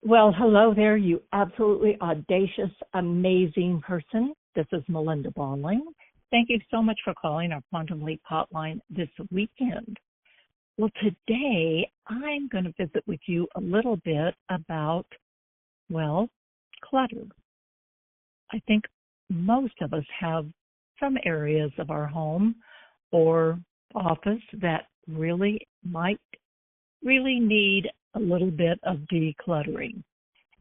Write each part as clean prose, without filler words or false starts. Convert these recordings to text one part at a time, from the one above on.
Well, hello there, you absolutely audacious, amazing person. This is Melinda Balling. Thank you so much for calling our Quantum Leap hotline this weekend. Well, today I'm going to visit with you a little bit about, well, clutter. I think most of us have some areas of our home or office that might really need a little bit of decluttering.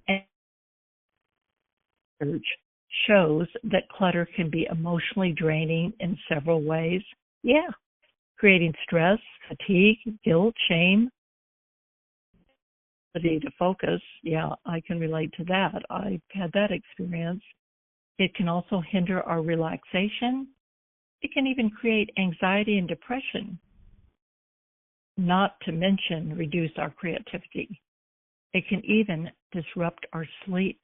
And research shows that clutter can be emotionally draining in several ways. Yeah, creating stress, fatigue, guilt, shame, ability to focus. Yeah, I can relate to that. I've had that experience. It can also hinder our relaxation. It can even create anxiety and depression, not to mention reduce our creativity. It can even disrupt our sleep.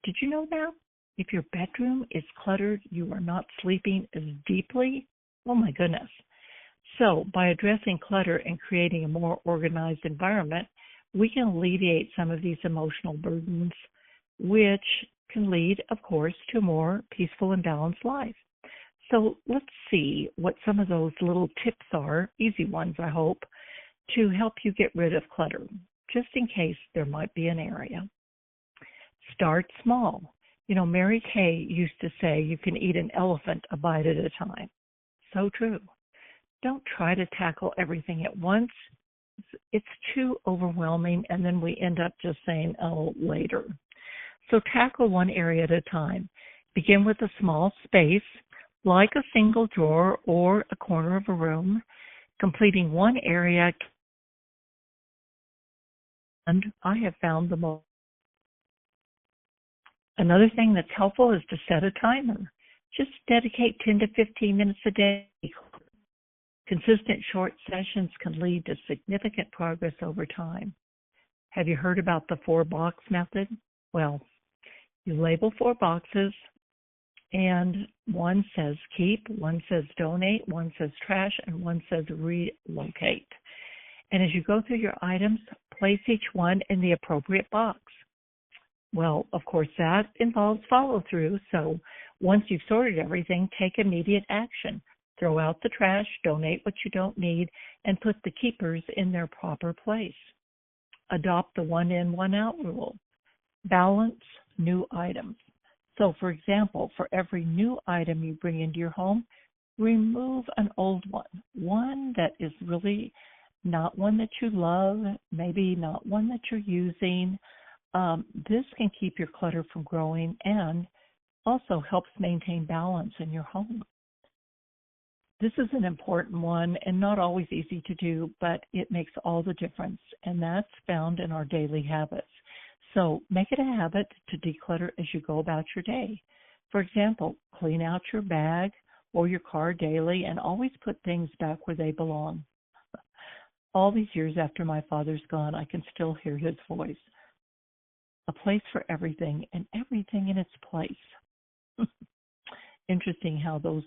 Did you know that? If your bedroom is cluttered, you are not sleeping as deeply. Oh my goodness. So by addressing clutter and creating a more organized environment, we can alleviate some of these emotional burdens, which can lead, of course, to a more peaceful and balanced life. So let's see what some of those little tips are, easy ones, I hope, to help you get rid of clutter, just in case there might be an area. Start small. You know, Mary Kay used to say you can eat an elephant a bite at a time. So true. Don't try to tackle everything at once. It's too overwhelming, and then we end up just saying, oh, later. So tackle one area at a time. Begin with a small space, like a single drawer or a corner of a room. Completing one area, and I have found the most. Another thing that's helpful is to set a timer. Just dedicate 10 to 15 minutes a day. Consistent short sessions can lead to significant progress over time. Have you heard about the 4-box method? Well, you label 4 boxes, and one says keep, one says donate, one says trash, and one says relocate. And as you go through your items, place each one in the appropriate box. Well, of course, that involves follow-through, so once you've sorted everything, take immediate action. Throw out the trash, donate what you don't need, and put the keepers in their proper place. Adopt the one-in, one-out rule. Balance new items. So, for example, for every new item you bring into your home, remove an old one that is really not one that you love, maybe not one that you're using. This can keep your clutter from growing and also helps maintain balance in your home. This is an important one and not always easy to do, but it makes all the difference, and that's found in our daily habits. So make it a habit to declutter as you go about your day. For example, clean out your bag or your car daily and always put things back where they belong. All these years after my father's gone, I can still hear his voice. A place for everything and everything in its place. Interesting how those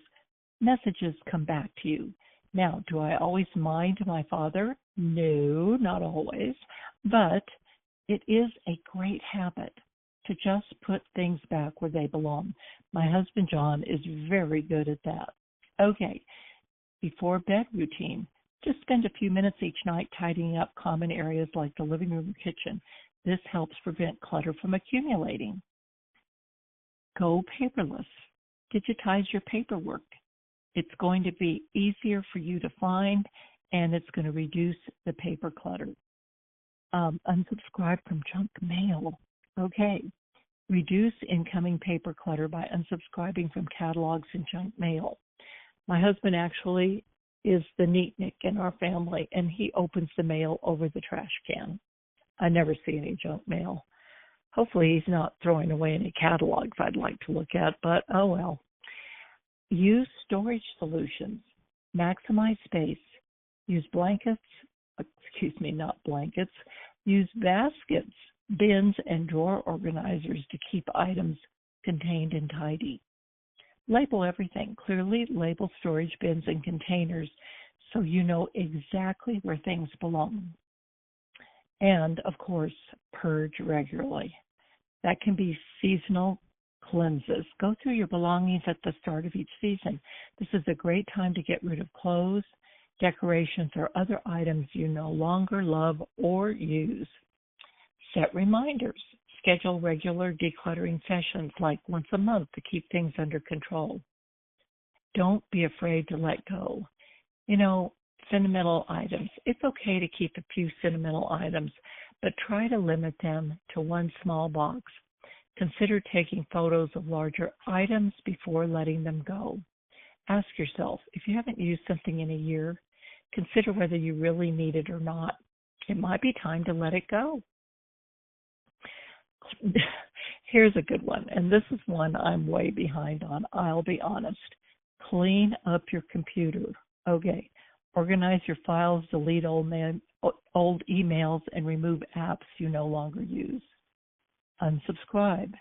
messages come back to you. Now, do I always mind my father? No, not always. But it is a great habit to just put things back where they belong. My husband, John, is very good at that. Okay, before bed routine, just spend a few minutes each night tidying up common areas like the living room or kitchen. This helps prevent clutter from accumulating. Go paperless. Digitize your paperwork. It's going to be easier for you to find, and it's going to reduce the paper clutter. Unsubscribe from junk mail. Okay. Reduce incoming paper clutter by unsubscribing from catalogs and junk mail. My husband actually is the neatnik in our family, and he opens the mail over the trash can. I never see any junk mail. Hopefully he's not throwing away any catalogs I'd like to look at, but oh well. Use storage solutions. Maximize space. Use not blankets. Use baskets, bins, and drawer organizers to keep items contained and tidy. Label everything. Clearly label storage bins and containers so you know exactly where things belong. And, of course, purge regularly. That can be seasonal cleanses. Go through your belongings at the start of each season. This is a great time to get rid of clothes, decorations, or other items you no longer love or use. Set reminders. Schedule regular decluttering sessions like once a month to keep things under control. Don't be afraid to let go. Sentimental items. It's okay to keep a few sentimental items, but try to limit them to one small box. Consider taking photos of larger items before letting them go. Ask yourself, if you haven't used something in a year, consider whether you really need it or not. It might be time to let it go. Here's a good one, and this is one I'm way behind on, I'll be honest. Clean up your computer. Okay. Organize your files, delete old emails, and remove apps you no longer use. Unsubscribe.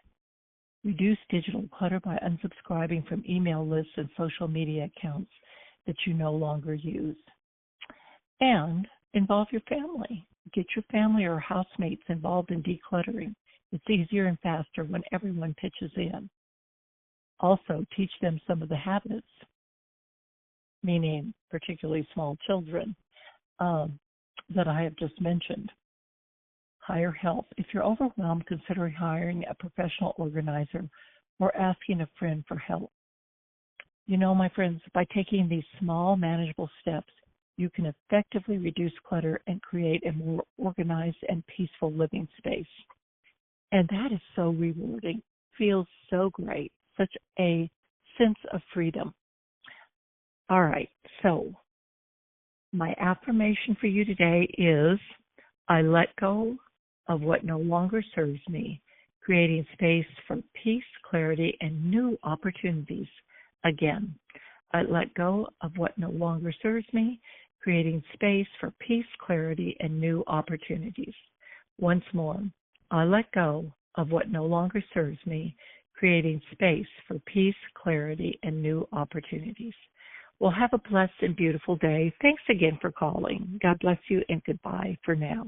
Reduce digital clutter by unsubscribing from email lists and social media accounts that you no longer use. And involve your family. Get your family or housemates involved in decluttering. It's easier and faster when everyone pitches in. Also, teach them some of the habits, meaning particularly small children, that I have just mentioned. Hire help. If you're overwhelmed, consider hiring a professional organizer or asking a friend for help. My friends, by taking these small, manageable steps, you can effectively reduce clutter and create a more organized and peaceful living space. And that is so rewarding. Feels so great. Such a sense of freedom. All right, so my affirmation for you today is, I let go of what no longer serves me, creating space for peace, clarity, and new opportunities. Again, I let go of what no longer serves me, creating space for peace, clarity, and new opportunities. Once more, I let go of what no longer serves me, creating space for peace, clarity, and new opportunities. Well, have a blessed and beautiful day. Thanks again for calling. God bless you and goodbye for now.